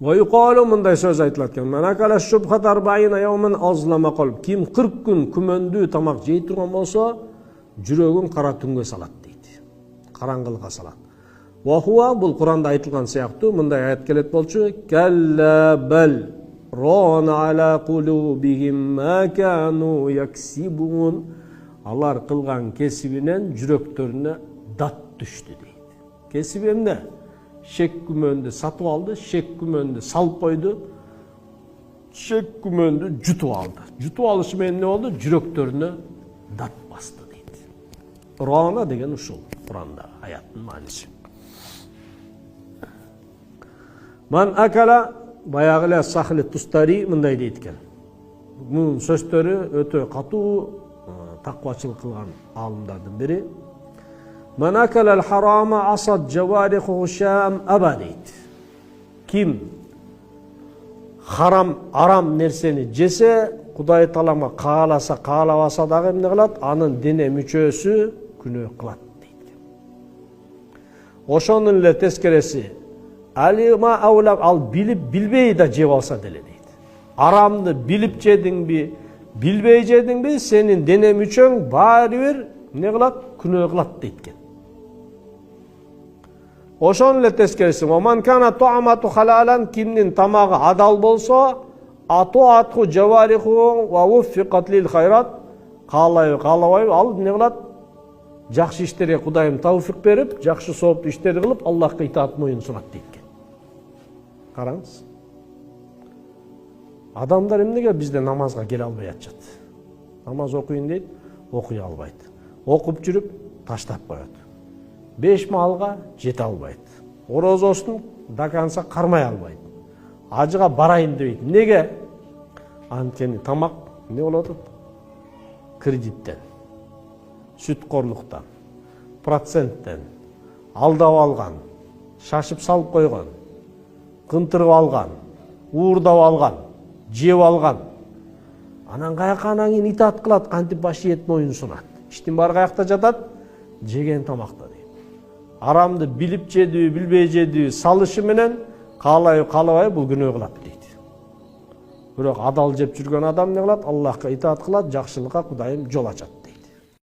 ويقال мындай сөз айтылат экен. Манакала шубхат арбаина яуман азлама qalb. Ким 40 күн күмөндүү тамак жей турган болсо, жүрөгүн кара түнгө салат дейт. Караңгылыкка салат. Ва хуа бул Куранда айтылган сыяктуу мындай аят келет болчу. Калла бал рона ала кулубихим ма кану яксибун. Алар кылган кесибинен жүрөктөрүнө дат түштү дейт. Кесиби эмне? Шек күмөндү сатып алды, шек күмөндү салып койду, шек күмөндү жутуп алды. Жутуп алышы менен эмне болду? Жүрөктөрүнө дат басты дейт. Рона деген ушул Куранда аяттын мааниси. Ман акала баягы эле Сахли Тустари мындай дейт экен. Мунун сөздөрү өтө катуу таквачылык кылган аалымдардын бири. Man akala al-harama asad jawarikhu sham abadit. Kim арам нерсени жесе, Кудай Таалага кааласа, каалабаса дагы эмне кылат? Анын дене мүчөсү күнөө кылат дейт. Ошонун эле тескереси, алима аулак ал билип билбей да жеп алса деле дейт. Арамды билип жедиңби, билбей жедиңби, сенин дене мүчөң баары бир эмне кылат? Күнөө кылат дейт. Ошон эле тескериси, "Ман кана туамату халалан", кимдин тамагы адал болсо, атуатху жавариху ва уффиқат лил хайрат, каалабай ал эмне кылат? Жакшы иштерге Кудайым тауфик берип, жакшы сооптуу иштер кылып, Аллахка итаат моюн сунат дейт экен. Караңыз. Адамдар эмнеге бизде намазга келе албай атышат? Намаз окуйун дейт, окуй албайт. Окуп жүрүп таштап коет. 5 малга жете албайт. Орозосун да канса кармай албайт. Ажыга барайын дейт. Неге? Анткени тамак не болот? Кредиттен, сүткорлуктан, проценттен алдап алган, шашып салып койгон, кынтырып алган, уурдап алган, жеп алган. Анан каяка анан кийин итаат кылат, кантип баш ийет моюн сунат. Иштин баары каякта жатат? Жеген тамакта. Арамды билип жедүү, билбей жедүү салышы менен каалабай бул күнөө кылат дейт. Бирок адал жеп жүргөн адам не кылат? Аллахка итаат кылат, жакшылыкка Кудайым жол ачат.